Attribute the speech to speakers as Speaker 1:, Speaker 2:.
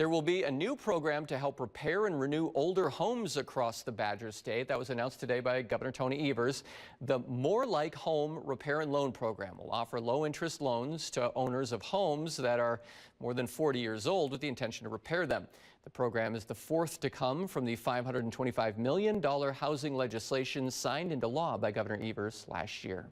Speaker 1: There will be a new program to help repair and renew older homes across the Badger State. That was announced today by Governor Tony Evers. The More Like Home Repair and Loan Program will offer low-interest loans to owners of homes that are more than 40 years old with the intention to repair them. The program is the fourth to come from the $525 million housing legislation signed into law by Governor Evers last year.